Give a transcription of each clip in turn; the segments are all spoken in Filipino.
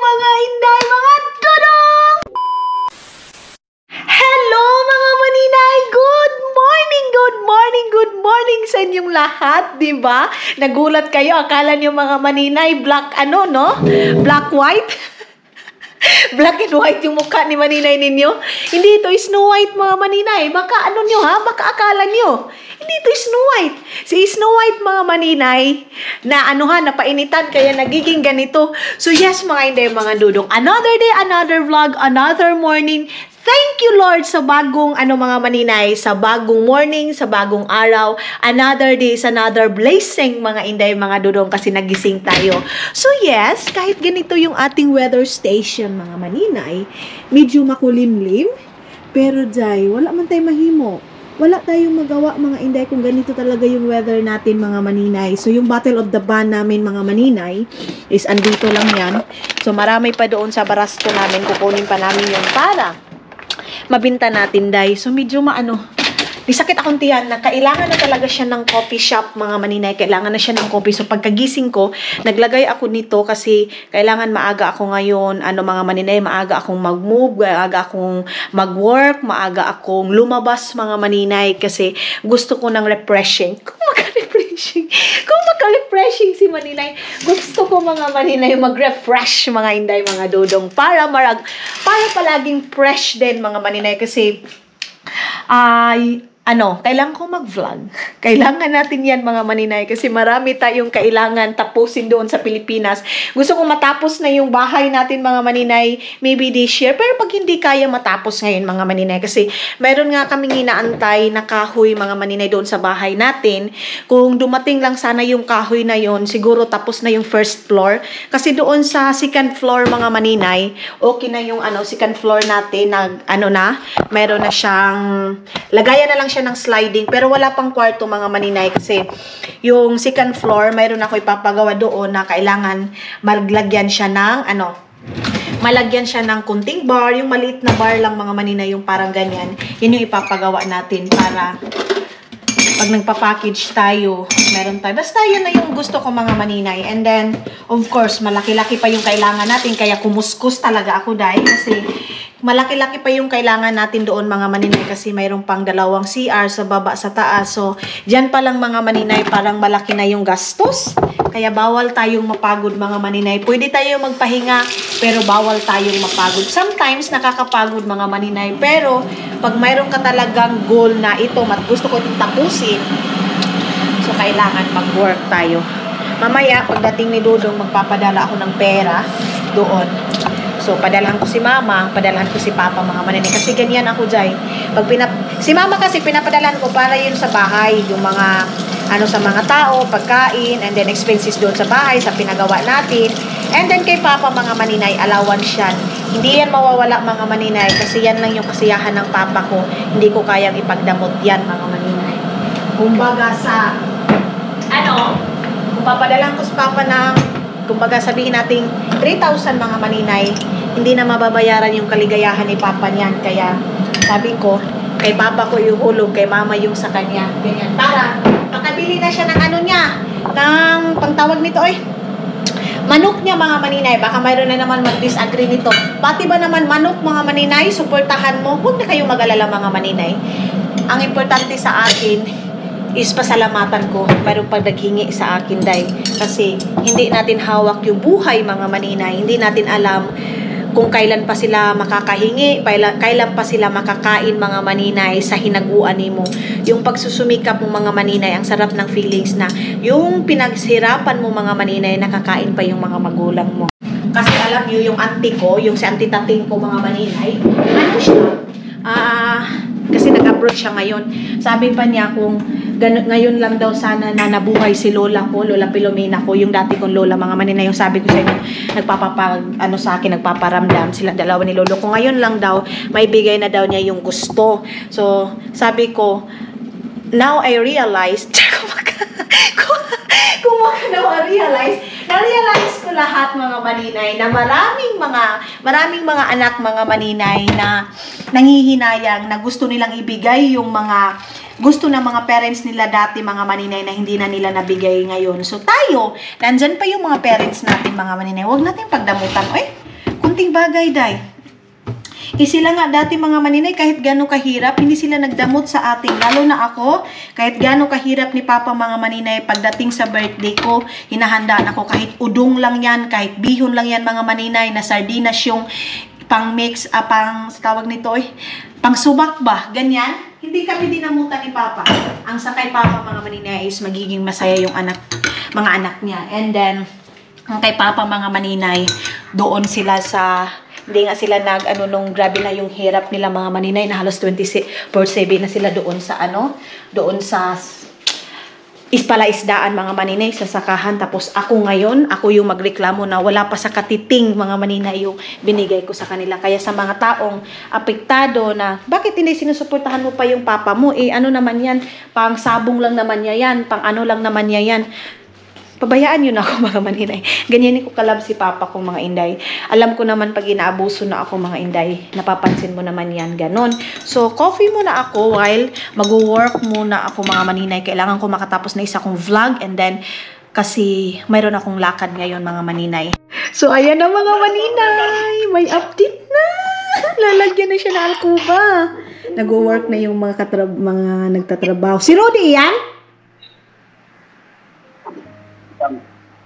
mga inday, mga tudong! Hello mga maninay! Good morning, good morning, good morning sa inyong lahat, di ba? Nagulat kayo, akala niyo mga maninay, black ano, no? Black white? Black and white yung mukha ni maninay ninyo? Hindi ito Snow White mga maninay. Baka ano nyo ha? Baka akala nyo. Hindi ito Snow White. Si Snow White mga maninay na ano ha, napainitan kaya nagiging ganito. So yes mga hindi mga dudong. Another day, another vlog, another morning. Thank you Lord sa bagong mga maninay, sa bagong morning, sa bagong araw. Another day is another blessing mga inday, mga dudong kasi nagising tayo. So yes, kahit ganito yung ating weather station mga maninay, medyo makulimlim, pero day, wala man tayo mahimo. Wala tayong magawa mga inday kung ganito talaga yung weather natin mga maninay. So yung Battle of the Band namin mga maninay is andito lang yan. So marami pa doon sa barasto namin, kukunin pa namin yun para mabinta natin, day. So, medyo may sakit akong tiyan na kailangan na talaga siya ng coffee shop, mga maninay. Kailangan na siya ng coffee. So, pagkagising ko, naglagay ako nito kasi kailangan maaga ako ngayon, mga maninay, maaga akong mag-move, maaga akong mag-work, maaga akong lumabas, mga maninay, kasi gusto ko ng refreshing. Kung maka-refreshing si maninay, gusto ko mga maninay mag-refresh mga inday, mga dudong, para palaging fresh din mga maninay kasi kailangan ko mag-vlog. Kailangan natin yan mga maninay kasi marami tayong kailangan tapusin doon sa Pilipinas. Gusto ko matapos na yung bahay natin mga maninay, maybe this year. Pero pag hindi kaya matapos ngayon mga maninay kasi mayroon nga kaming inaantay na kahoy mga maninay doon sa bahay natin. Kung dumating lang sana yung kahoy na yon, siguro tapos na yung first floor. Kasi doon sa second floor mga maninay, okay na yung second floor natin na mayroon na siyang lagayan na lang siya ng sliding, pero wala pang kwarto mga maninay kasi yung second floor, mayroon ako ipapagawa doon na kailangan malagyan siya ng malagyan siya ng kunting bar, yung maliit na bar lang mga maninay, yung parang ganyan. Yun yung ipapagawa natin para pag nagpa-package tayo, meron tayo. Basta yun na yung gusto ko mga maninay. And then, of course, malaki-laki pa yung kailangan natin. Kaya kumuskus talaga ako dahil kasi malaki-laki pa yung kailangan natin doon mga maninay kasi mayroong pang 2 CR sa baba sa taas. So, dyan pa lang mga maninay parang malaki na yung gastos. Kaya bawal tayong mapagod mga maninay. Pwede tayo magpahinga pero bawal tayong mapagod. Sometimes nakakapagod mga maninay pero pag mayroon ka talagang goal na ito, gusto ko itong tapusin, so kailangan mag-work tayo. Mamaya pagdating ni Dudong magpapadala ako ng pera doon. So, padalahan ko si mama, padalahan ko si papa, mga maninay. Kasi ganyan ako, Jai. Si mama kasi pinapadalahan ko para yun sa bahay. Yung mga, sa mga tao, pagkain, and then expenses doon sa bahay, sa pinagawa natin. And then kay papa, mga maninay, allowance yan. Hindi yan mawawala, mga maninay. Kasi yan lang yung kasiyahan ng papa ko. Hindi ko kayang ipagdamot yan, mga maninay. Kumbaga kung papadalahan ko si papa ng, kumbaga sabihin natin 3,000 mga maninay, hindi na mababayaran yung kaligayahan ni papa niyan. Kaya sabi ko, kay papa ko yung hulog, kay mama yung sa kanya. Ganyan. Para makabili na siya ng ng pangtawag nito manok niya mga maninay. Baka mayroon na naman mag-disagree nito. Pati ba naman manok mga maninay, suportahan mo. Huwag na kayong mag-alala mga maninay. Ang importante sa akin is pasalamatan ko pero pag naghingi sa akin, day. Kasi hindi natin hawak yung buhay mga maninay. Hindi natin alam kung kailan pa sila makakahingi, kailan pa sila makakain mga maninay sa hinaguan mo. Yung pagsusumikap mo mga maninay, ang sarap ng feelings na yung pinagsirapan mo mga maninay, nakakain pa yung mga magulang mo. Kasi alam nyo, yung auntie ko, yung si auntie tating ko mga maninay, siya? Kasi nag-abroad siya ngayon. Sabi pa niya kung ngayon lang daw sana na nabuhay si lola ko, Lola Pilomena ko, yung dati kong lola mga maninay, yung sabi ko sa inyo, sa akin, nagpaparamdam sila dalawa ni lolo ko. Ngayon lang daw, may bigay na daw niya yung gusto. So, sabi ko, now I realized, na-realize ko lahat mga maninay na maraming mga anak mga maninay na nanghihinayang na gusto nilang ibigay yung mga gusto ng mga parents nila dati mga maninay na hindi na nila nabigay ngayon. So tayo, nandyan pa yung mga parents natin mga maninay. Huwag natin pagdamutan. konting bagay, day. Sila nga dati mga maninay, kahit gano'ng kahirap, hindi sila nagdamot sa atin. Lalo na ako, kahit gano'ng kahirap ni Papa mga maninay, pagdating sa birthday ko, hinahandaan ako kahit udong lang yan, kahit bihon lang yan mga maninay, na sardinas yung pang mix, pang tawag nito pang subak ba, ganyan. Hindi kami dinamutan ni Papa. Ang sa kay Papa mga maninay is magiging masaya yung mga anak niya. And then, ang kay Papa mga maninay, doon sila sa hindi nga sila nung grabe na yung hirap nila mga maninay na halos 24/7 na sila doon sa doon sa palaisdaan mga maninay sa sakahan. Tapos ako ngayon, ako yung magreklamo na wala pa sa katiting mga maninay yung binigay ko sa kanila. Kaya sa mga taong apektado na bakit hindi sinusuportahan mo pa yung papa mo? Ano naman yan? Pang sabong lang naman niya yan, pang ano lang naman niya yan. Pabayaan yun ako mga maninay. Ganyan ko kalab si Papa ko mga inday. Alam ko naman pag inaabuso na ako mga inday, napapansin mo naman yan, ganon. So, coffee muna ako while mag-work muna ako mga maninay. Kailangan ko makatapos na isa kong vlog and then kasi mayroon akong lakad ngayon mga maninay. So, ayan na mga maninay. May update na. Lalagyan na siya ng alkuba. Nag-work na yung mga nagtatrabaho. Si Rudy yan?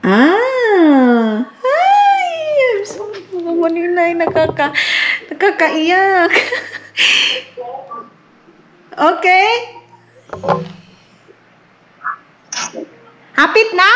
Hi! I'm so mga maninay, nakakaiyak. Okay? Hapit na?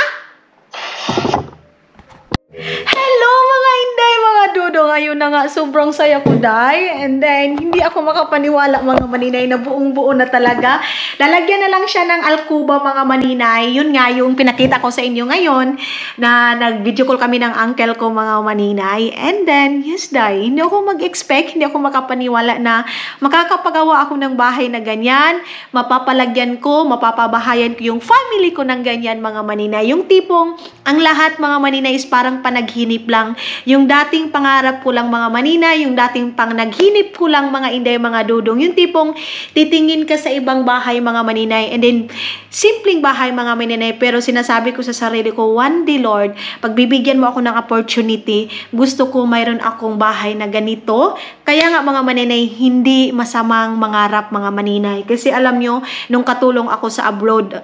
Hello mga inday, mga dudong. Ayun na nga, sobrang saya ko, day. And then, hindi ako makapaniwala mga maninay na buong-buo na talaga. Lalagyan na lang siya ng alkuba mga maninay. Yun nga yung pinakita ko sa inyo ngayon na nag-video call kami ng uncle ko mga maninay. And then, yes, day, hindi ako mag-expect, hindi ako makapaniwala na makakapagawa ako ng bahay na ganyan. Mapapalagyan ko, mapapabahayan ko yung family ko ng ganyan mga maninay. Yung tipong, ang lahat mga maninay is parang panaghinip lang. Yung dating pangarap ko lang mga maninay, yung dating naghinip ko lang mga inday, mga dudong. Yung tipong titingin ka sa ibang bahay mga maninay and then simpleng bahay mga maninay, pero sinasabi ko sa sarili ko, one day Lord, pagbibigyan mo ako ng opportunity, gusto ko mayroon akong bahay na ganito. Kaya nga mga maninay, hindi masamang mangarap mga maninay. Kasi alam nyo, nung katulong ako sa abroad,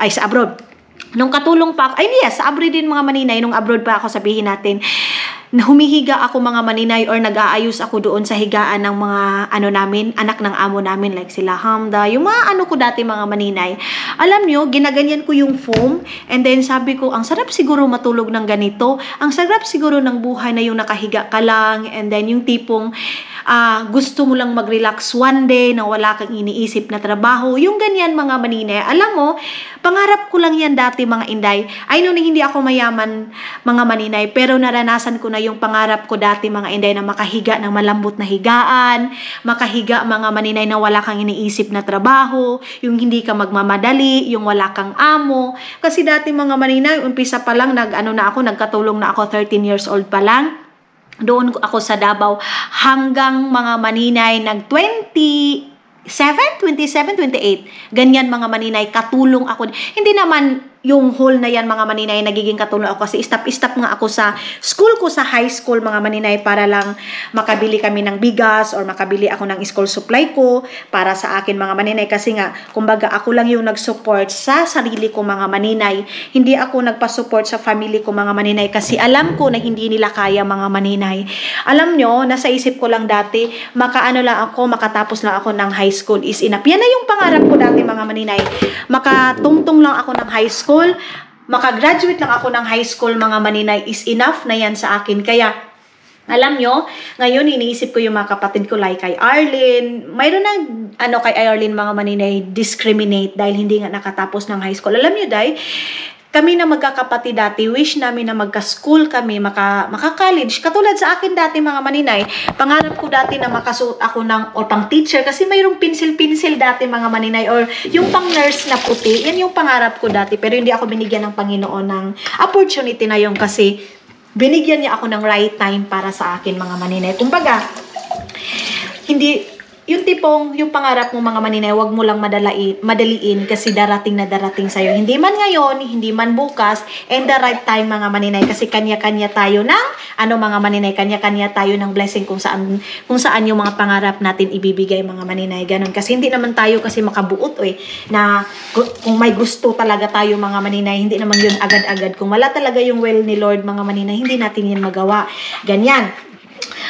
nung katulong pa ako, sa abroad din mga maninay, nung abroad pa ako sabihin natin, na humihiga ako mga maninay or nag-aayos ako doon sa higaan ng mga namin, anak ng amo namin, like sila Hamda, yung mga ko dati mga maninay. Alam nyo, ginaganyan ko yung foam and then sabi ko, ang sarap siguro matulog ng ganito, ang sarap siguro ng buhay na yung nakahiga ka lang and then yung tipong gusto mo lang mag-relax one day na wala kang iniisip na trabaho, yung ganyan mga maninay. Alam mo, pangarap ko lang yan dati mga inday. I know na hindi ako mayaman mga maninay, pero naranasan ko na yung pangarap ko dati mga inday na makahiga ng malambot na higaan, makahiga mga maninay na wala kang iniisip na trabaho, yung hindi ka magmamadali, yung wala kang amo. Kasi dati mga maninay, umpisa pa lang nagkatulong na ako 13 years old pa lang. Doon ako sa Davao hanggang mga maninay nag-27, 28. Ganyan mga maninay, katulong ako. Hindi naman yung whole na yan mga maninay, nagiging katulong ako kasi stop nga ako sa school ko, sa high school mga maninay, para lang makabili kami ng bigas or makabili ako ng school supply ko para sa akin mga maninay. Kasi nga, kumbaga ako lang yung nag-support sa sarili ko mga maninay. Hindi ako nagpa-support sa family ko mga maninay kasi alam ko na hindi nila kaya mga maninay. Alam nyo, nasa isip ko lang dati, makatapos lang ako ng high school is enough. Yan na yung pangarap ko dati mga maninay. Makatungtong lang ako ng high school, makagraduate lang ako ng high school mga maninay is enough na yan sa akin. Kaya alam nyo, ngayon iniisip ko yung mga kapatid ko like kay Arlene. Mayroon ng kay Arlene mga maninay discriminate dahil hindi nga nakatapos ng high school. Alam nyo dahil kami na magkakapatid dati, wish namin na magka-school kami, maka-college. Katulad sa akin dati mga maninay, pangarap ko dati na makasuot ako or pang teacher kasi mayroong pencil dati mga maninay or yung pang nurse na puti, yan yung pangarap ko dati. Pero hindi ako binigyan ng Panginoon ng opportunity na yun kasi binigyan niya ako ng right time para sa akin mga maninay. Kumbaga, yung tipong, yung pangarap mo mga maninay, wag mo lang madaliin kasi darating na darating sa'yo. Hindi man ngayon, hindi man bukas, and the right time mga maninay, kasi kanya-kanya tayo ng, mga maninay, kanya-kanya tayo ng blessing kung saan yung mga pangarap natin ibibigay mga maninay, ganun. Kasi hindi naman tayo kasi makabuot na kung may gusto talaga tayo mga maninay, hindi naman yun agad-agad. Kung wala talaga yung will ni Lord mga maninay, hindi natin yun magawa. Ganyan.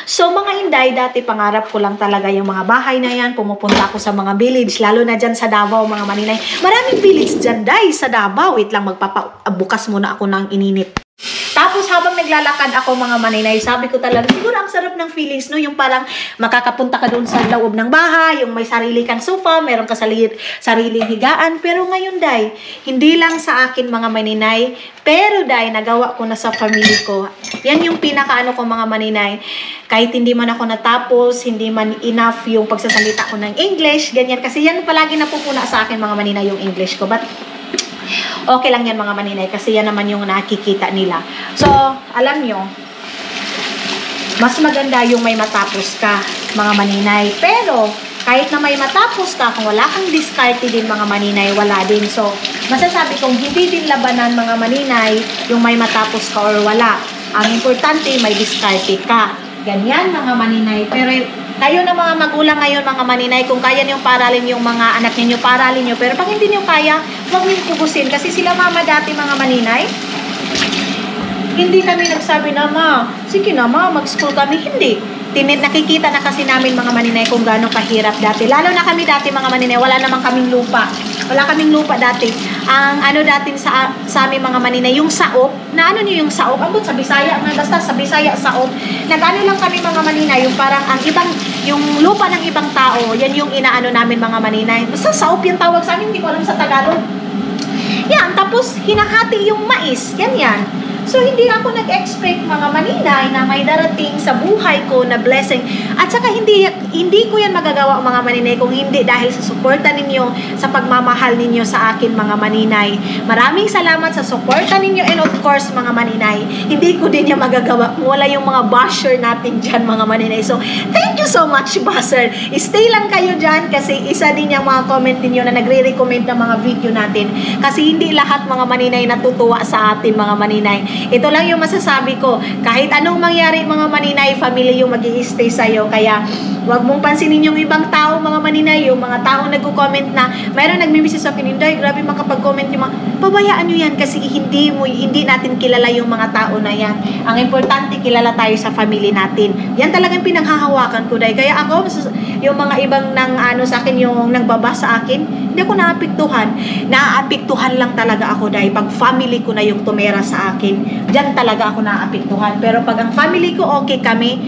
So, mga Inday, dati pangarap ko lang talaga yung mga bahay na yan. Pumupunta ako sa mga village, lalo na dyan sa Davao, mga maninay. Maraming village dyan, Day, sa Davao. Wait lang, bukas muna ako ng ininit. Tapos habang naglalakad ako mga maninay, sabi ko talaga, siguro ang sarap ng feelings, no? Yung parang makakapunta ka doon sa loob ng bahay, yung may sarili kang sofa, meron ka sariling higaan. Pero ngayon, Day, hindi lang sa akin mga maninay, pero Day, nagawa ko na sa family ko. Yan yung pinakaano ko mga maninay. Kahit hindi man ako natapos, hindi man enough yung pagsasalita ko ng English, ganyan. Kasi yan palagi napupuna sa akin mga maninay yung English ko. But okay lang yan mga maninay kasi yan naman yung nakikita nila. So, alam nyo, mas maganda yung may matapos ka mga maninay. Pero, kahit na may matapos ka, kung wala kang diskarte din mga maninay, wala din. So, masasabi kong hindi din labanan mga maninay yung may matapos ka or wala. Ang importante, may diskarte ka. Ganyan mga maninay. Pero kayo na mga magulang ngayon mga maninay, kung kaya niyong paralin yung mga anak niyo, paralin niyo. Pero pag hindi niyo kaya, huwag niyong kubusin. Kasi sila mama dati mga maninay, hindi kami nagsabi na, ma, sige na ma, mag-school kami. Hindi. Nakikita na kasi namin mga maninay kung gaano kahirap dati. Lalo na kami dati mga maninay, wala namang kaming lupa. Wala kaming lupa dati. Ang dating sa amin mga maninay, yung saop, na niyo yung saop? Ambot sa Bisaya, basta sa Bisaya saop. Nag-ano lang kami mga maninay, yung parang yung lupa ng ibang tao, yan yung inaano namin mga maninay. Basta saop yung tawag sa amin, hindi ko alam sa Tagalog. Yan, tapos hinahati yung mais, yan. So, hindi ako nag-expect mga maninay na may darating sa buhay ko na blessing. At saka, hindi ko yan magagawa mga maninay kung hindi dahil sa suporta ninyo, sa pagmamahal ninyo sa akin mga maninay. Maraming salamat sa suporta ninyo and of course mga maninay, hindi ko din yan magagawa kung wala yung mga basher natin dyan mga maninay. So, thank you so much basher. Stay lang kayo dyan kasi isa din yung mga comment ninyo na nagre-recommend ng mga video natin. Kasi hindi lahat mga maninay natutuwa sa atin mga maninay. Ito lang yung masasabi ko. Kahit anong mangyari mga maninay, family yung mag-i-stay sa'yo. Kaya, huwag mong pansinin yung ibang tao mga maninay, yung mga tao nagko-comment na, mayroon nagmi-message sa akin, Inday, grabe makapag-comment yung mga, pabayaan nyo yan kasi hindi natin kilala yung mga tao na yan. Ang importante, kilala tayo sa family natin. Yan talagang pinanghahawakan ko, Day. Kaya ako, yung mga ibang sa akin, yung nagbaba sa akin, hindi ako naapektuhan. Naapektuhan lang talaga ako, Day. Pag family ko na yung tumera sa akin, diyan talaga ako naapektuhan. Pero pag ang family ko okay kami,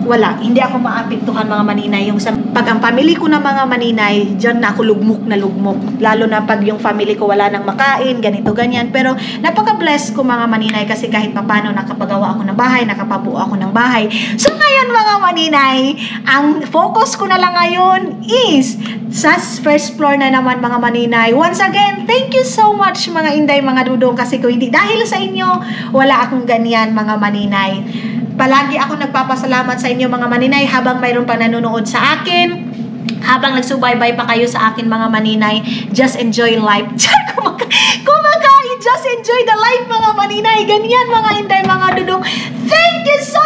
wala, hindi ako maapektuhan mga maninay. Pag ang family ko na mga maninay, diyan na ako lugmok na lugmok. Lalo na pag yung family ko wala nang makain, ganito, ganyan. Pero napaka-bless ko mga maninay kasi kahit papano nakapagawa ako ng bahay, nakapabuo ako ng bahay. So ngayon mga maninay, ang focus ko na lang ngayon is sa first floor na naman mga maninay. Once again, thank you so much mga Inday, mga dudong, kasi kung hindi dahil sa inyo, wala akong ganyan mga maninay. Palagi ako nagpapasalamat sa inyo mga maninay habang mayroon pa nanonood sa akin. Habang nagsubaybay pa kayo sa akin mga maninay, just enjoy life. Kumakain, just enjoy the life mga maninay. Ganyan mga Inday, mga dudong. Thank you so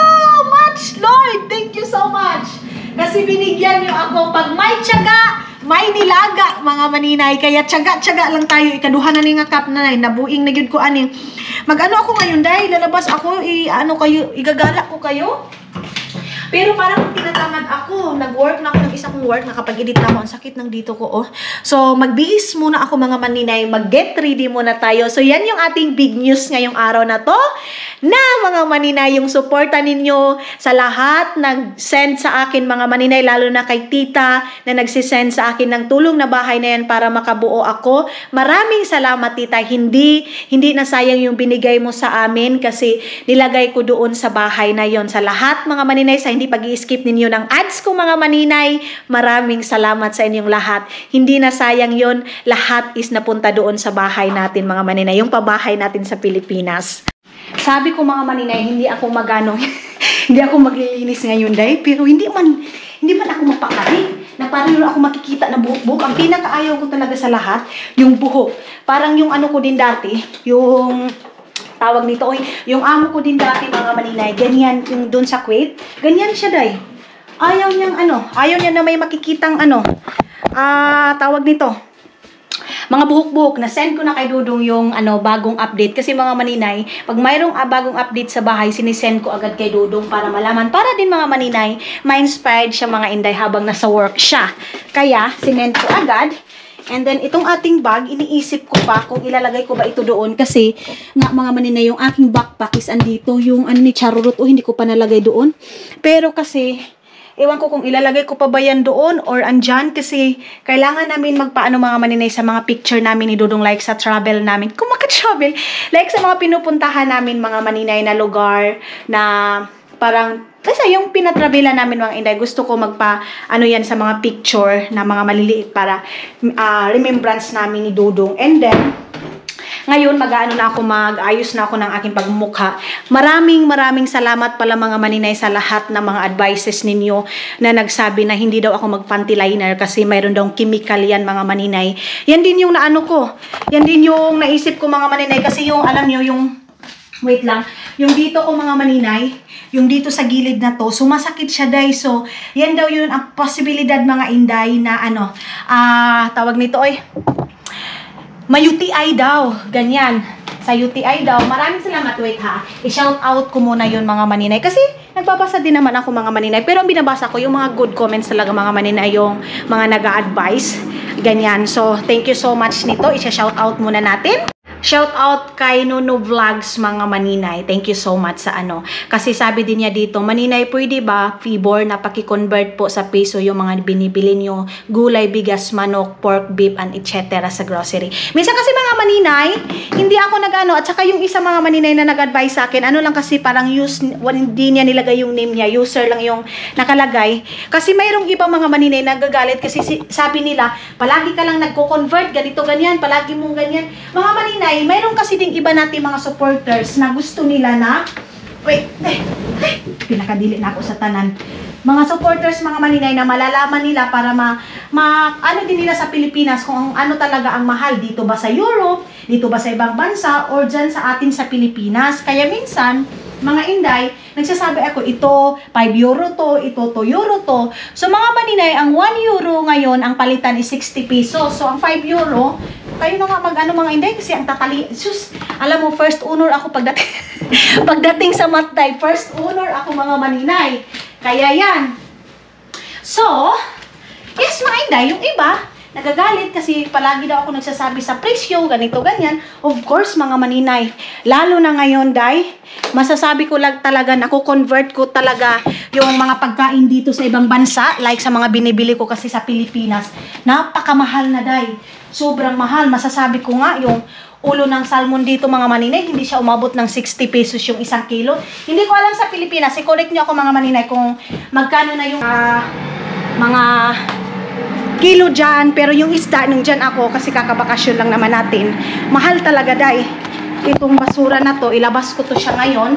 much, Lord. Thank you so much. Kasi binigyan nyo ako pag may tiyaga, may nilaga mga maninay. Kaya tiyaga-tiyaga lang tayo. Ikaduha na ni nga kap na nabuing na yun ko ani. Mag-ano ako ngayon dahil lalabas ako, igagala ko kayo. Pero parang tinatamad ako. Nag-work na ako ng isang work. Nakapag-edit na ako. Ang sakit ng dito ko, oh. So, magbihis muna ako mga maninay. Mag-get ready muna tayo. So, yan yung ating big news ngayong araw na to. Na mga maninay, yung suporta ninyo sa lahat nag-send sa akin mga maninay. Lalo na kay tita na nagsisend sa akin ng tulong na bahay na yan para makabuo ako. Maraming salamat tita. Hindi na sayang yung binigay mo sa amin kasi nilagay ko doon sa bahay na yon. Sa lahat mga maninay, sa hindi pag-i-skip ninyo ng ads ko mga maninay, maraming salamat sa inyong lahat. Hindi na sayang yon, lahat is napunta doon sa bahay natin mga maninay, yung pabahay natin sa Pilipinas. Sabi ko mga maninay, hindi ako magano hindi ako maglilinis ngayon dahil, pero hindi man ako mapakali. na parang ako makikita na buhok-buhok. Ang pinakaayaw ko talaga sa lahat, yung buhok. Parang yung ano ko din dati, yung tawag nito, yung amo ko din dati mga maninay, ganyan yung doon sa Kuwait. Ganyan siya, day. Ayaw niya na may makikitang tawag nito, mga buhok-buhok. Na-send ko na kay Dudong yung bagong update. Kasi mga maninay, pag mayroong bagong update sa bahay, sinisend ko agad kay Dudong para malaman. Para din mga maninay, ma-inspired siya mga inday habang nasa work siya. Kaya, sinend ko agad. And then, itong ating bag, iniisip ko pa kung ilalagay ko ba ito doon. Kasi, nga mga maninay, yung aking backpack is andito. Yung ni Charurot, hindi ko pa nalagay doon. Pero kasi, ewan ko kung ilalagay ko pa ba yan doon or andyan kasi kailangan namin magpaano mga maninay sa mga picture namin ni Dudong like sa travel namin. Kung maka-travel, like sa mga pinupuntahan namin mga maninay na lugar na parang, kasi yung pinatravelan namin mga inday, gusto ko yan sa mga picture na mga maliliit para remembrance namin ni Dudong. And then, ngayon, mag-ayos na ako ng aking pagmumukha. Maraming salamat pala mga maninay sa lahat ng mga advices ninyo na nagsabi na hindi daw ako mag-panty liner kasi mayroon daw chemical yan mga maninay. Yan din yung naano ko. Yan din yung naisip ko mga maninay kasi yung, alam nyo, yung, wait lang, yung dito ko mga maninay, yung dito sa gilid na to, sumasakit siya day. So, yan daw yun ang posibilidad mga inday na tawag nito may UTI daw. Ganyan. Sa UTI daw. Maraming salamat. Wait ha. I-shout out ko muna yun mga maninay. Kasi nagbabasa din naman ako mga maninay. Pero ang binabasa ko yung mga good comments talaga mga maninay. Yung mga nag-a-advise. Ganyan. So, thank you so much nito. I-shout out muna natin. Shout out kay Nuno Vlogs mga maninay. Thank you so much sa Kasi sabi din niya dito, maninay, pwede ba Fibor na paki-convert po sa peso yung mga binibili nyo, gulay, bigas, manok, pork, beef, and etc. sa grocery. Minsan kasi mga maninay, hindi ako at saka yung isa mga maninay na nag-advise sa akin, lang kasi parang hindi niya nilagay yung name niya, user lang yung nakalagay. Kasi mayroong ibang mga maninay nagagalit kasi sabi nila, palagi ka lang nagko-convert, ganito, ganyan, palagi mong ganyan. Mga maninay, mayroon kasi ding iba natin mga supporters na gusto nila na pinakadili na ako sa tanan. Mga supporters, mga maninay na malalaman nila para din nila sa Pilipinas kung ano talaga ang mahal. Dito ba sa Europe, dito ba sa ibang bansa, or dyan sa atin sa Pilipinas. Kaya minsan, mga inday, nagsasabi ako, ito 5 euro to, ito 2 euro to. So mga maninay, ang 1 euro ngayon, ang palitan is 60 pesos. So ang 5 euro, kayo na nga mga inday kasi ang tatali. Sus, alam mo, first honor ako pagdating sa matday. First honor ako mga maninay. Kaya yan. So, yes mga inday, yung iba, nagagalit kasi palagi daw ako nagsasabi sa presyo, ganito, ganyan. Of course, mga maninay, lalo na ngayon, day, masasabi ko lang talaga, convert ko talaga yung mga pagkain dito sa ibang bansa, like sa mga binibili ko kasi sa Pilipinas. Napakamahal na, day. Sobrang mahal. Masasabi ko nga, yung ulo ng salmon dito mga maninay, hindi siya umabot ng 60 pesos yung 1 kilo. Hindi ko alam sa Pilipinas. I-correct niyo ako mga maninay kung magkano na yung mga kilo dyan. Pero yung isda, nung dyan ako, kasi kakabakasyon lang naman natin, mahal talaga, day. Itong basura na to, ilabas ko to siya ngayon.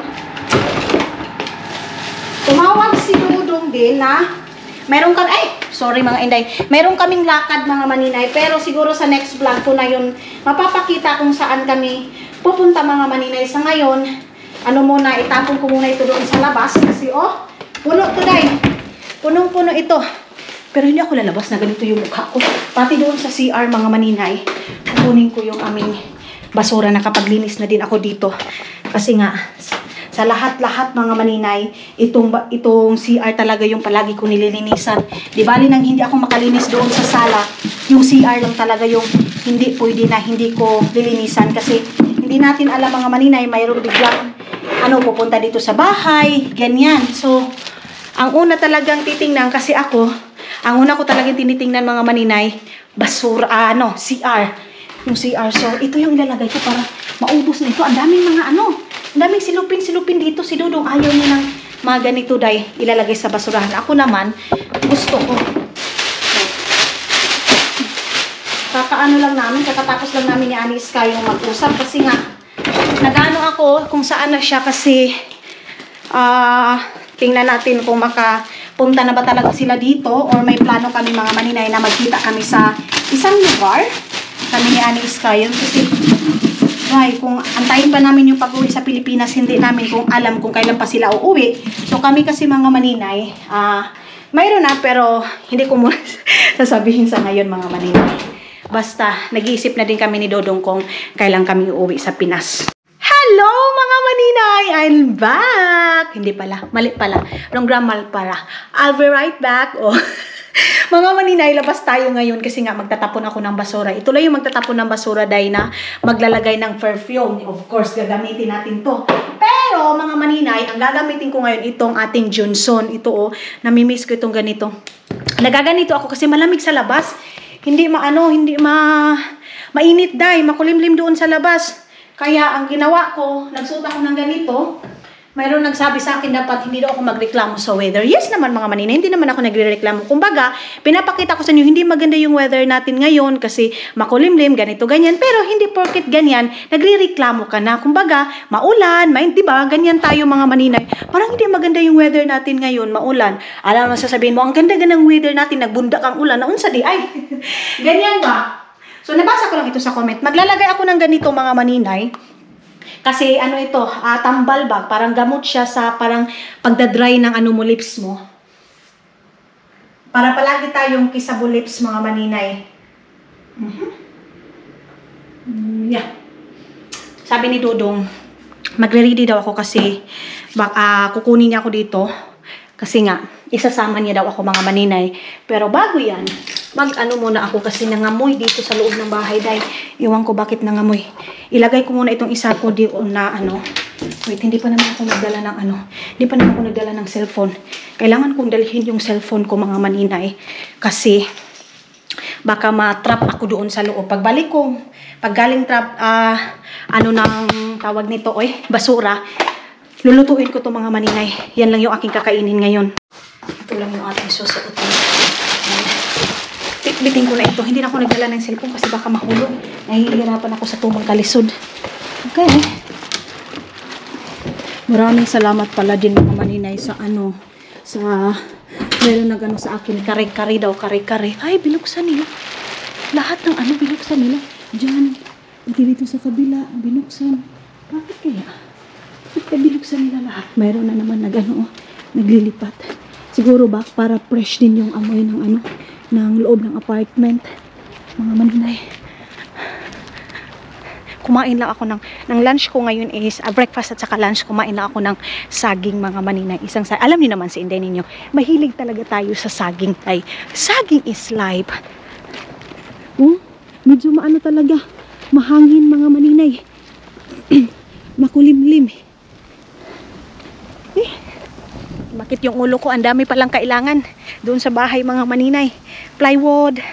Tumawag si Dudong din na meron sorry mga inday, meron kaming lakad mga maninay, pero siguro sa next vlog ko na yun mapapakita kung saan kami pupunta mga maninay. Sa ngayon, muna, itapon ko muna ito doon sa labas kasi puno to, day. Punong-puno ito. Pero hindi ako lalabas na ganito yung mukha ko. Pati doon sa CR mga maninay, kukunin ko yung aming basura, nakapaglinis na din ako dito. Kasi nga, sa lahat-lahat mga maninay, itong CR talaga yung palagi ko nililinisan. Di bali nang hindi ako makalinis doon sa sala, yung CR lang talaga yung hindi pwede na hindi ko lilinisan. Kasi hindi natin alam mga maninay, mayroon biglang pupunta dito sa bahay, ganyan. So, ang una talagang titingnan kasi ang una ko talagang tinitingnan mga maninay, basura, CR. Yung CR. So, ito yung ilalagay ko para maubos na ito. Ang daming mga ang daming silupin dito. Si Dudong ayaw niya ng mga ganito, day, ilalagay sa basurahan. Ako naman, gusto ko. Kakatapos lang namin ni Anis kayong mag-usap. Kasi nga, nagano ako kung saan na siya kasi tingnan natin kung punta na ba talaga sila dito or may plano kami mga maninay na magkita kami sa isang lugar. Kami ni Ani Iskayon kasi kung antayin pa namin yung pag-uwi sa Pilipinas, hindi namin kung alam kung kailan pa sila uuwi. So kami kasi mga maninay, mayroon na pero hindi ko muna sasabihin sa ngayon mga maninay. Basta nag-iisip na din kami ni Dodong kung kailan kami uuwi sa Pinas. Hello mga maninay! I'm back! Hindi pala, mali pala. Wrong grammar pala. I'll be right back. Oh. Mga maninay, labas tayo ngayon kasi nga magtatapon ako ng basura. Ito lang yung magtatapon ng basura dahil na maglalagay ng perfume. Of course, gagamitin natin to. Pero mga maninay, ang gagamitin ko ngayon itong ating Johnson. Ito oh, namimiss ko itong ganito. Nagaganito ako kasi malamig sa labas. Hindi mainit dahil makulimlim doon sa labas. Kaya ang ginawa ko, nagsuot ako ng ganito. Mayroon nagsabi sa akin dapat hindi daw ako magreklamo sa weather. Yes naman mga manina, hindi naman ako nagrereklamo. Kumbaga, pinapakita ko sa inyo, hindi maganda yung weather natin ngayon kasi makulimlim, ganito, ganyan. Pero hindi porket ganyan, nagrereklamo ka na. Kumbaga, maulan, diba? Ganyan tayo mga maninay. Parang hindi maganda yung weather natin ngayon, maulan. Alam mo, sasabihin mo, ang ganda-ganda ng weather natin, nagbundak ang ulan, naunsa di ay. Ganyan ba? So, nabasa ko lang ito sa comment. Maglalagay ako ng ganito mga maninay. Kasi ano ito, tambal bag. Parang gamot siya sa parang pagdadry ng ano mo, lips mo. Para palagi tayong kissable lips mga maninay. Yeah. Sabi ni Dodong, magre-ready daw ako kasi kukunin niya ako dito. Kasi nga, isasama niya daw ako mga maninay. Pero bago yan, mag-ano muna ako kasi nangamoy dito sa loob ng bahay. Dahil, iwan ko bakit nangamoy. Ilagay ko muna itong isa ko doon na ano. Wait, hindi pa naman ako nagdala ng ano. Hindi pa naman ako nagdala ng cellphone. Kailangan kong dalhin yung cellphone ko mga maninay. Kasi, baka ma-trap ako doon sa loob. Pagbalik ko, pag galing trap, ano nang tawag nito, basura. Lulutuin ko to mga maninay. Yan lang yung aking kakainin ngayon. Ito lang yung ating susuotin. Bitbitin ko na ito. Hindi na ako nagdala ng cellphone kasi baka mahulog. Nahihirapan ako sa tumang kalisod. Okay. Maraming salamat pala din mga maninay sa ano. Meron nag-ano sa akin. Kare-kare daw. Kare-kare. Ay, binuksan nila. Lahat ng ano binuksan nila. Diyan. Pati dito sa kabila. Binuksan. Bakit kaya? Binuksan nila lahat. Mayroon na naman naglilipat. Siguro ba para fresh din yung amoy ng loob ng apartment. Mga maninay. Kumain lang ako ng lunch ko ngayon is breakfast at saka lunch. Kumain lang ako ng saging mga maninay. Alam niyo naman si Inday ninyo, mahilig talaga tayo sa saging. Ay, saging is life. Medyo maano talaga. Mahangin mga maninay. Makulimlim. Bakit yung ulo ko? Ang dami palang kailangan doon sa bahay mga maninay. Plywood,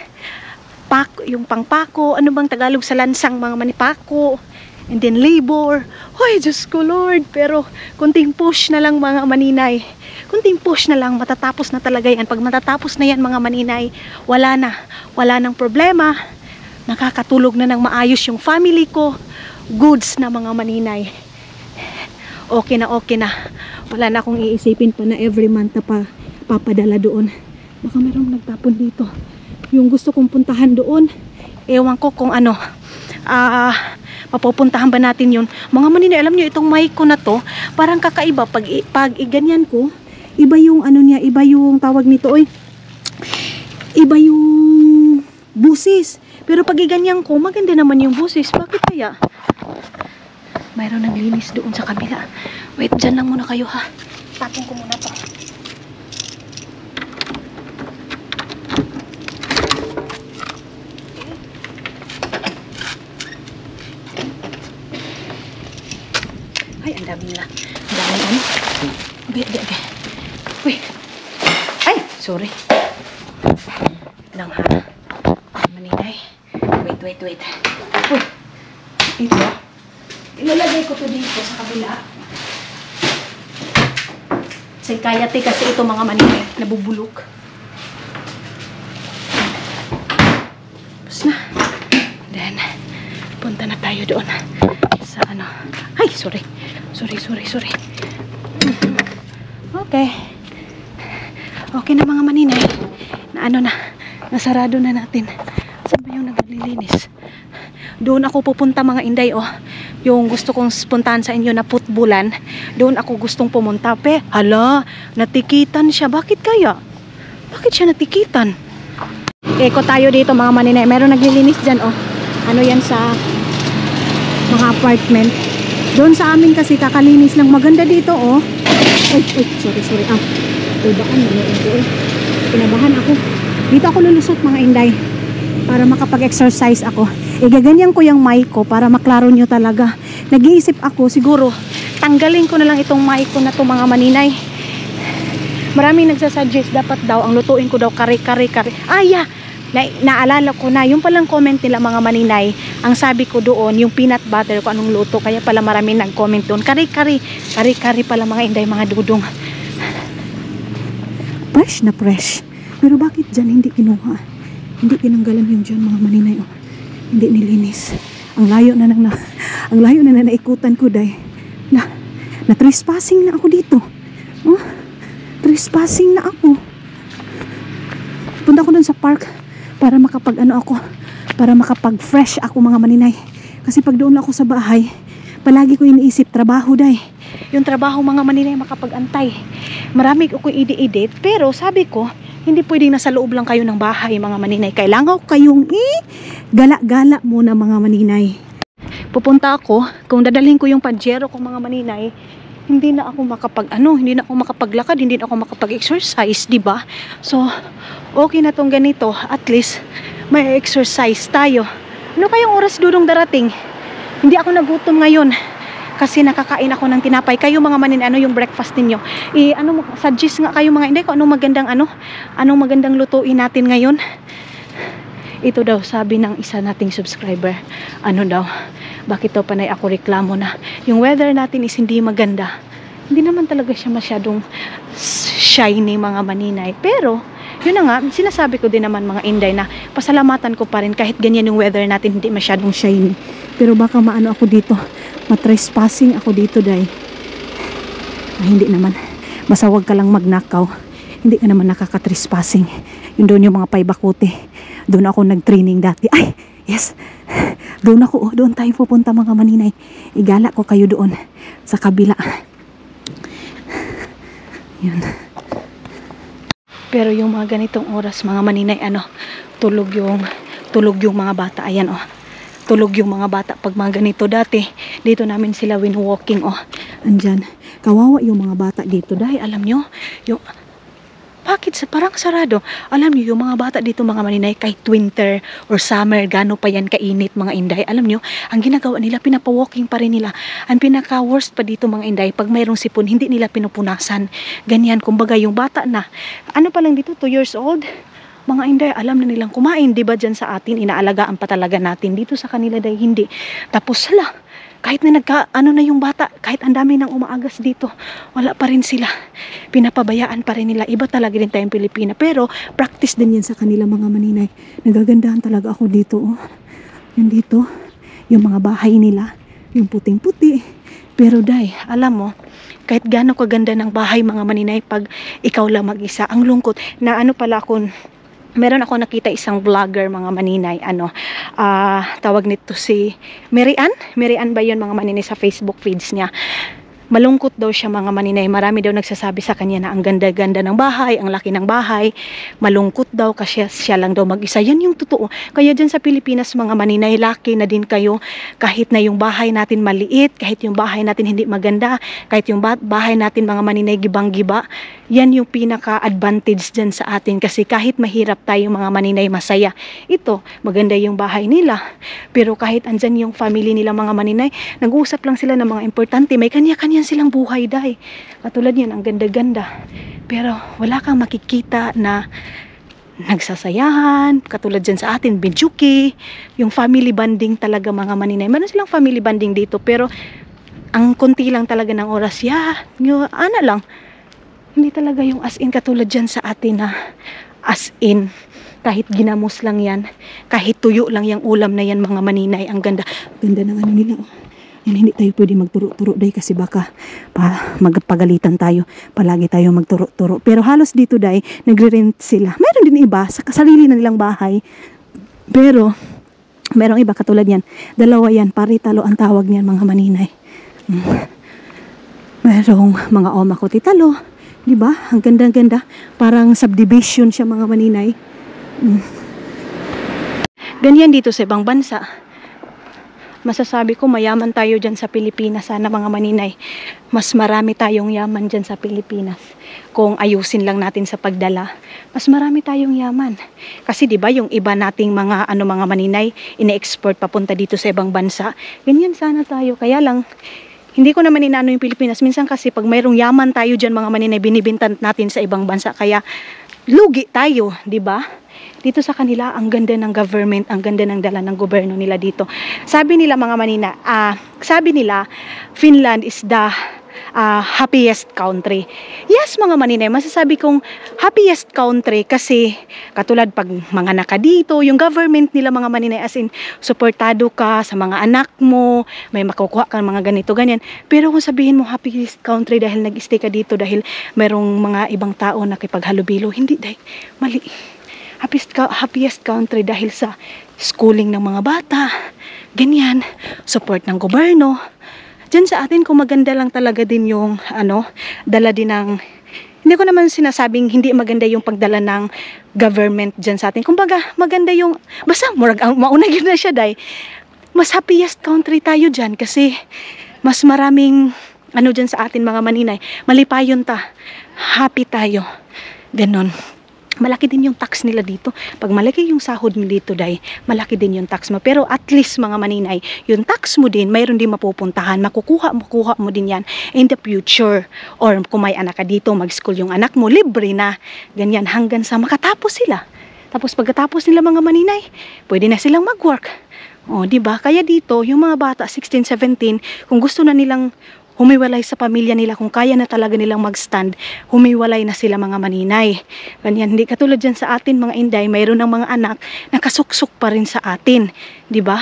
yung pangpako, ano bang Tagalog sa lansang mga manipako, and then labor. Hoy, Diyos ko Lord. Pero kunting push na lang mga maninay. Kunting push na lang, matatapos na talaga yan. Pag matatapos na yan mga maninay, wala nang problema. Nakakatulog na ng maayos yung family ko. Goods na mga maninay. Okay na. Wala na akong iisipin pa na every month na papadala doon. Baka mayroong nagtapon dito. Yung gusto kong puntahan doon, ewan ko kung mapupuntahan ba natin yun. Mga maninay, alam nyo, itong mic ko na to, parang kakaiba. Pag iganyan ko, iba yung niya, iba yung tawag nito, iba yung busis. Pero pag iganyan ko, maganda naman yung busis. Bakit kaya? Mayroon naglinis doon sa kabila. Wait, dyan lang muna kayo ha. Tapon ko muna to. Ay, ang dami nila. Ang dami ano. Okay. Uy. Ay, sorry. Lang ha. Maninay. Wait. Uy. Ito. Ilalagay ko to dito sa kabila. Say kayate kasi ito mga maninay, nabubulok. Tapos na. Then, punta na tayo doon sa ano. Ay, sorry. Okay na mga maninay. Na ano na, nasarado na natin. Saan ba yung naglilinis? Doon ako pupunta mga inday, oh. Yung gusto kong puntahan sa inyo na putbulan, doon ako gustong pumunta. Hala, natikitan siya. Bakit kaya? Bakit siya natikitan? Eko tayo dito mga maninay. Meron naglilinis dyan, oh. Ano yan sa mga apartment. Doon sa amin kasi kakalinis lang. Maganda dito, oh. Ay, sorry. Tubaan, kinabahan ako. Dito ako lulusot mga inday para makapag-exercise ako. Igaganyan ko yung mic ko para maklaro nyo talaga. Nag-iisip ako, siguro tanggalin ko na lang itong mic ko na to mga maninay. Maraming nagsasuggest dapat daw ang lutuin ko daw kare. Naalala ko na yung palang comment nila mga maninay. Ang sabi ko doon yung peanut butter ko anong luto, kaya pala maraming nag-comment doon kare pala mga inday, mga dudong. Fresh na fresh. Pero bakit dyan hindi kinuha? Hindi tinanggalan yung dyan mga maninay, oh. Hindi nilinis. Ang layo na naikutan ko day. Na trespassing na ako dito. Oh, trespassing na ako. Punta ko dun sa park para para makapag-fresh ako mga maninay. Kasi pag doon ako sa bahay, palagi ko iniisip trabaho day. Yung trabaho mga maninay makapag-antay. Marami ko i-edit, pero sabi ko, hindi pwedeng nasa loob lang kayo ng bahay mga maninay. Kailangan ko kayong gala-gala muna mga maninay. Pupunta ako, kung dadalhin ko yung pajero ko mga maninay, hindi na ako makapaglakad, hindi na ako makapag-exercise, di ba? So, okay na tong ganito. At least, may exercise tayo. Ano kayong oras dudong darating? Hindi ako nagutom ngayon. Kasi nakakain ako ng tinapay. Kayo mga maninay, ano yung breakfast ninyo? Suggest nga kayo mga inday kung anong magandang lutuin natin ngayon. Ito daw, sabi ng isa nating subscriber. Bakit daw panay ako reklamo na yung weather natin is hindi maganda. Hindi naman talaga siya masyadong shiny mga maninay. Pero, yun na nga, sinasabi ko din naman mga inday na pasalamatan ko pa rin kahit ganyan yung weather natin hindi masyadong shiny. Pero baka maano ako dito, matrespassing ako dito day. Hindi naman, basta wag ka lang magnakaw. Hindi ka naman nakakatrespassing. Yun doon yung mga paibakote. Doon ako nag-training dati. Ay, yes. Doon tayo pupunta mga maninay. Igala ko kayo doon sa kabila. Yun. Pero yung mga ganitong oras mga maninay, tulog yung mga bata. Ayan, oh. Tulog yung mga bata pag mga ganito. Dati dito namin sila walking, oh. Andyan, kawawa yung mga bata dito dahil alam nyo yung parang sarado. Alam nyo yung mga bata dito mga maninay, kahit winter or summer, gano pa yan kainit mga inday, alam nyo ang ginagawa nila, pinapa-walking pa rin nila. Ang pinaka worst pa dito mga inday, pag mayroong sipon hindi nila pinupunasan. Ganyan, kumbaga yung bata na pa lang dito 2 years old, mga inday, alam na nilang kumain, di ba? Dyan sa atin, inaalagaan pa talaga natin. Dito sa kanila dahil hindi. Tapos kahit na na yung bata, kahit ang dami nang umaagas dito, wala pa rin sila. Pinapabayaan pa rin nila. Iba talaga din tayong Pilipina. Pero, practice din yan sa kanila mga maninay. Nagagandahan talaga ako dito, oh. Yan dito, yung mga bahay nila, yung puting-puti. Pero day, alam mo, kahit gaano kaganda ng bahay mga maninay, pag ikaw lang mag-isa, ang lungkot na meron ako nakita isang vlogger mga maninay, tawag nito si Mary Ann ba yun mga maninay sa Facebook feeds niya. Malungkot daw siya mga maninay. Marami daw nagsasabi sa kanya na ang ganda-ganda ng bahay, ang laki ng bahay. Malungkot daw kasi siya lang daw mag-isa. Yan yung totoo. Kaya dyan sa Pilipinas mga maninay, laki na din kayo kahit na yung bahay natin maliit, kahit yung bahay natin hindi maganda, kahit yung bahay natin mga maninay gibang-giba. Yan yung pinaka-advantage dyan sa atin kasi kahit mahirap tayo mga maninay, masaya. Ito, maganda yung bahay nila. Pero kahit andyan yung family nila mga maninay, nag-uusap lang sila ng mga importante. May kanya-kanya silang buhay dahi. Katulad yan, ang ganda-ganda. Pero wala kang makikita na nagsasayahan. Katulad dyan sa atin, Bijuki. Yung family bonding talaga mga maninay. Meron silang family bonding dito. Pero ang konti lang talaga ng oras. Lang. Hindi talaga yung as in katulad dyan sa atin na as in. Kahit ginamos lang yan. Kahit tuyo lang yung ulam na yan mga maninay. Ang ganda. Ganda ng nila. Yan, hindi tayo pwede magturo-turo day kasi baka magpagalitan tayo. Palagi tayo magturo-turo. Pero halos dito day, nagre-rent sila. Meron din iba sa sarili na nilang bahay. Pero, merong iba katulad yan. Dalawa yan, paritalo ang tawag niyan mga maninay. Merong mga oma ko titalo. Diba? Ang ganda-ganda. Parang subdivision siya mga maninay. Ganyan dito sa ibang bansa. Masasabi ko mayaman tayo dyan sa Pilipinas. Sana mga maninay, mas marami tayong yaman dyan sa Pilipinas. Kung ayusin lang natin sa pagdala, mas marami tayong yaman. Kasi diba yung iba nating mga mga maninay, ine-export papunta dito sa ibang bansa. Ganyan sana tayo. Kaya lang, hindi ko naman inaano yung Pilipinas. Minsan kasi pag mayroong yaman tayo dyan mga maninay, binibintan natin sa ibang bansa. Kaya lugi tayo, diba? Dito sa kanila, ang ganda ng government, ang ganda ng dala ng gobyerno nila dito. Sabi nila mga manina, sabi nila, Finland is the happiest country. Yes mga maninay, masasabi kong happiest country kasi katulad pag mga naka dito, yung government nila mga maninay as in, suportado ka sa mga anak mo, may makukuha ka mga ganito, ganyan. Pero kung sabihin mo happiest country dahil nag-stay ka dito, dahil merong mga ibang tao na kipaghalubilo, hindi dahil, mali. Happiest country dahil sa schooling ng mga bata, ganyan, support ng gobyerno. Diyan sa atin kung maganda lang talaga din yung dala din ng, hindi ko naman sinasabing hindi maganda yung pagdala ng government diyan sa atin. Kumbaga maganda yung, basta mauna yun na siya dahil mas happiest country tayo diyan kasi mas maraming diyan sa atin mga maninay, malipayon ta, happy tayo, ganon. Malaki din yung tax nila dito. Pag malaki yung sahod mo dito, day, malaki din yung tax mo. Pero at least mga maninay, yung tax mo din, mayroon din mapupuntahan. Makukuha mo din yan in the future. Or kung may anak ka dito, mag-school yung anak mo, libre na. Ganyan hanggang sa makatapos sila. Tapos pagkatapos nila mga maninay, pwede na silang mag-work. O, diba? Kaya dito, yung mga bata, 16, 17, kung gusto na nilang humiwalay sa pamilya nila, kung kaya na talaga nilang mag-stand, humiwalay na sila mga maninay. Ganyan, hindi katulad dyan sa atin mga inday, mayroon ng mga anak na kasuksok pa rin sa atin. Diba?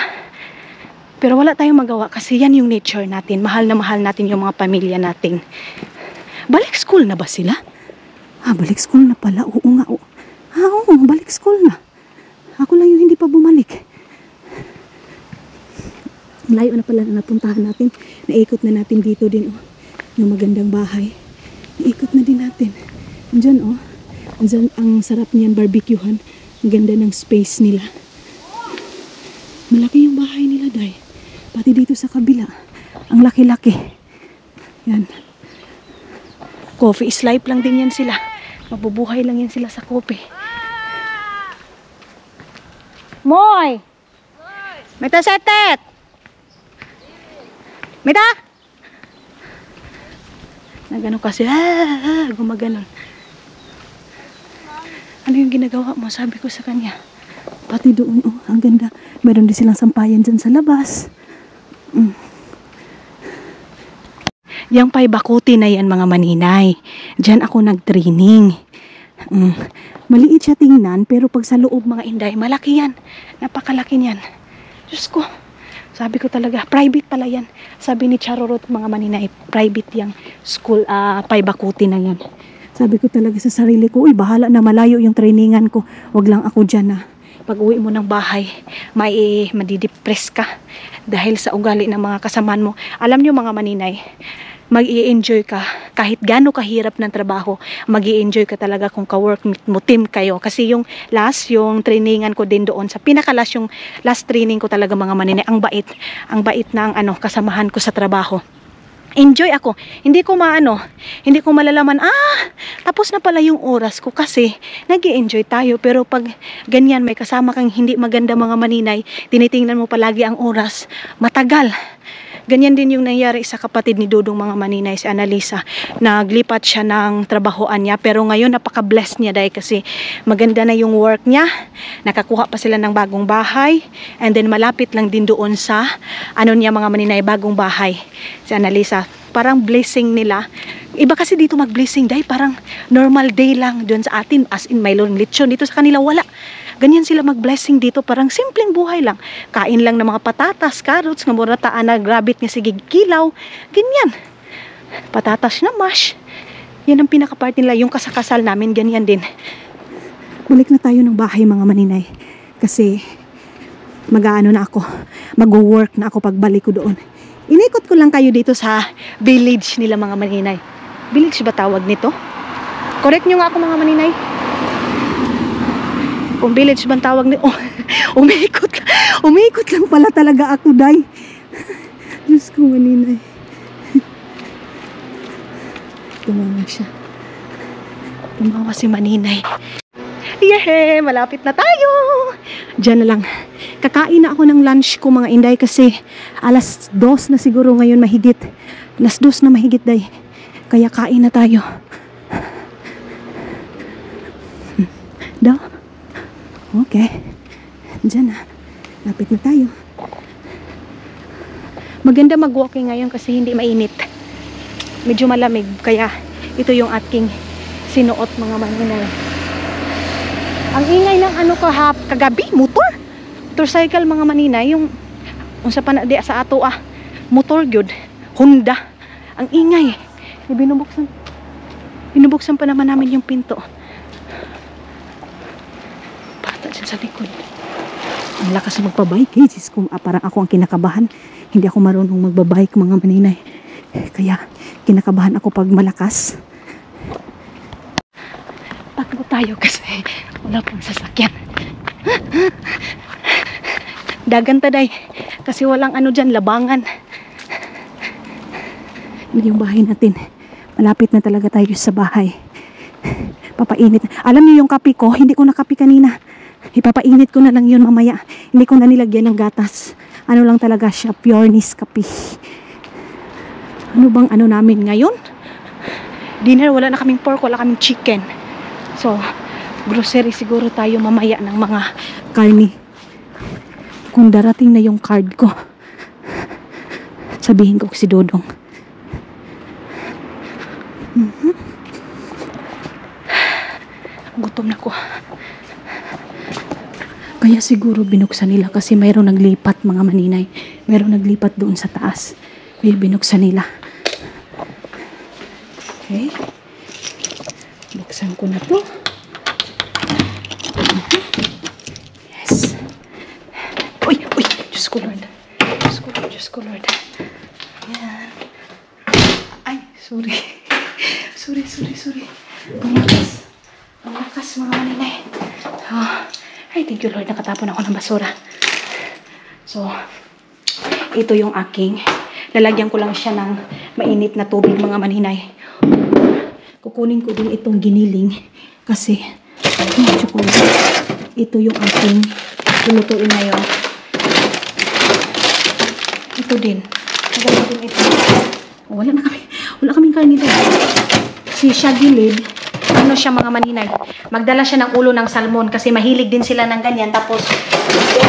Pero wala tayong magawa kasi yan yung nature natin. Mahal na mahal natin yung mga pamilya natin. Balik school na ba sila? Balik school na pala. Oo nga. Oo, balik school na. Ako lang yung hindi pa bumalik. Layo na pala na napuntahan natin. Naikot na natin dito din, yung magandang bahay. Naikot na din natin. Diyan, Diyan, ang sarap niyan barbecuehan. Ang ganda ng space nila. Malaki yung bahay nila, day. Pati dito sa kabila. Ang laki-laki. Yan. Coffee is life lang din yan sila. Mabubuhay lang yan sila sa coffee. Moy! May tasetet! Mita! Nagano kasi, gumaganon. Ano yung ginagawa mo? Sabi ko sa kanya. Pati doon, ang ganda. Meron din silang sampayan dyan sa labas. Yang paibakuti na yan mga maninay. Diyan ako nag-training. Maliit siya tingnan, pero pag sa loob mga inday, malaki yan. Napakalaki niyan. Diyos ko. Sabi ko talaga, private pala yan. Sabi ni Charorot mga maninay, private yung school, paibakuti na yan. Sabi ko talaga sa sarili ko, bahala na, malayo yung trainingan ko. Wag lang ako dyan na pag uwi mo ng bahay, madidepress ka dahil sa ugali ng mga kasamaan mo. Alam nyo mga maninay, mag-i-enjoy ka kahit gaano kahirap ng trabaho, mag-i-enjoy ka talaga kung ka-work mo, team kayo. Kasi yung trainingan ko din doon sa pinakalas, yung last training ko talaga mga maninay, ang bait ng kasamahan ko sa trabaho. Enjoy ako. Hindi ko malalaman, tapos na pala yung oras ko kasi nag-i-enjoy tayo. Pero pag ganyan, may kasama kang hindi maganda mga maninay, tinitingnan mo palagi ang oras, matagal. Ganyan din yung nangyari sa kapatid ni Dudong mga maninay, si Annalisa. Naglipat siya ng trabahoan niya, pero ngayon napaka-blessed niya dahil kasi maganda na yung work niya. Nakakuha pa sila ng bagong bahay, and then malapit lang din doon sa niya mga maninay, bagong bahay. Si Annalisa, parang blessing nila. Iba kasi dito mag-blessing dahil parang normal day lang doon sa atin, as in mayroong lechon. Dito sa kanila wala. Ganyan sila mag-blessing dito. Parang simpleng buhay lang. Kain lang ng mga patatas, carrots, nga mura taan na grabit nga sige kilaw. Ganyan. Patatas na mash. Yan ang pinaka-part nila. Yung kasakasal namin, ganyan din. Balik na tayo ng bahay mga maninay. Kasi mag-aano na ako. Mag-work na ako pagbalik ko doon. Inikot ko lang kayo dito sa village nila mga maninay. Village ba tawag nito? Correct nyo nga ako mga maninay. Kung village ba tawag nito? Oh, umikot lang pala talaga ako, day. Diyos ko maninay. Tumawa siya. Tumawa si maninay. Yehey! Malapit na tayo! Diyan na lang. Kakain na ako ng lunch ko mga inday kasi alas 2 na siguro ngayon mahigit. Alas 2 na mahigit day. Kaya kain na tayo. Daw? Okay. Diyan na. Lapit na tayo. Maganda mag-walking ngayon kasi hindi mainit. Medyo malamig. Kaya ito yung aking sinuot mga maninay. Ang ingay ng ano kagabi, motor. Motorcycle mga maninay, yung unsa pa na di sa ato motor gyud, Honda. Ang ingay. Binubuksan pa naman namin yung pinto. Bata siya sa likod. Ang lakas magpa-bike. Sis, kung parang ako ang kinakabahan. Hindi ako marunong magba-bike mga maninay. Kaya kinakabahan ako pag malakas. Takbo tayo kasi wala pong sasakyan. Dagan taday kasi walang ano dyan, labangan. Yung bahay natin, malapit na talaga tayo sa bahay. Papainit. Alam niyo yung kape ko, hindi ko nakape kanina. Ipapainit ko na lang yun mamaya. Hindi ko na nilagyan ng gatas. Ano lang talaga siya, pure Nescafe. Ano bang ano namin ngayon? Dinner, wala na kaming pork, wala kaming chicken. So, grocery siguro tayo mamaya ng mga karni. Kung darating na yung card ko, sabihin ko si Dodong. Gutom na ko. Kaya siguro binuksan nila kasi mayroong naglipat mga maninay. Mayroong naglipat doon sa taas. Kaya binuksan nila. Okay. Buksan ko na to. Yes. Uy! Diyos ko Lord. Diyos ko Lord. Ayan. Ay, sorry. Sorry. Ang lakas mga maninay. Ay, thank you Lord. Nakatapon ako ng basura. So, ito yung aking. Lalagyan ko lang siya ng mainit na tubig mga maninay. Kukunin ko din itong giniling. Kasi, ito yung aking lulutuin ngayon. Ito din. Maganda din ito. Wala kaming kanin dito. Si Shagilid, ano siya mga maninay, magdala siya ng ulo ng salmon kasi mahilig din sila ng ganyan. Tapos,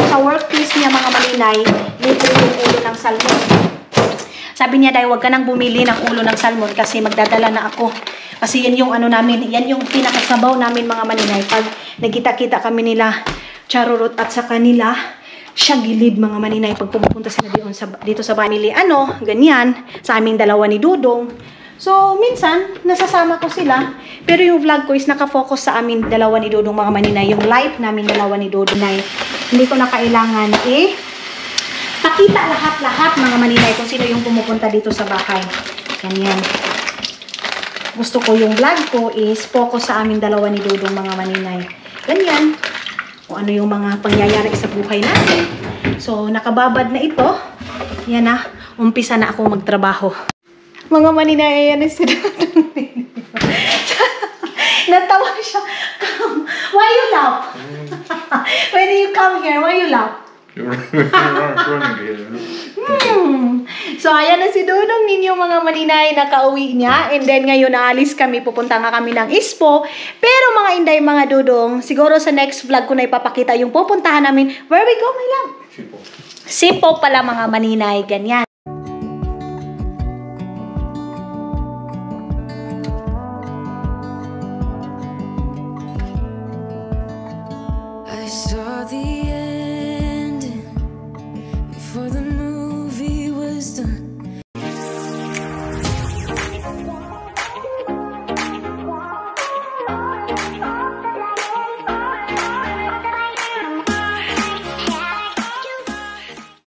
sa workplace niya mga maninay, libre yung ulo ng salmon. Sabi niya, dahil wag ka nang bumili ng ulo ng salmon kasi magdadala na ako. Kasi yan yung ano namin, yan yung pinakasabaw namin mga maninay. Pag nagkita-kita kami nila, Charurot at sa kanila, Shagilid mga maninay. Pag pumupunta sila dito sa family, ganyan, sa aming dalawa ni Dudong. So, minsan, nasasama ko sila. Pero yung vlog ko is nakafocus sa amin dalawa ni Dudong mga maninay. Yung life namin dalawa ni Dudong. Hindi ko na kailangan pakita lahat-lahat mga maninay kung sino yung pumupunta dito sa bahay. Ganyan. Gusto ko yung vlog ko is focus sa aming dalawa ni Dudong mga maninay. Ganyan. Kung ano yung mga pangyayari sa buhay natin. So, nakababad na ito. Yan na. Umpisa na ako magtrabaho. Mga maninay, ayan na si Dudong. Natawa siya. Why you laugh? When you come here, why you laugh? So, ayan na si Dudong ninyo mga maninay, nakauwi niya. And then, ngayon naalis kami, pupunta nga kami ng Ispo. Pero mga inday, mga Dudong, siguro sa next vlog ko na ipapakita yung pupuntahan namin. Where we go, my love? Sipo pala mga maninay, ganyan.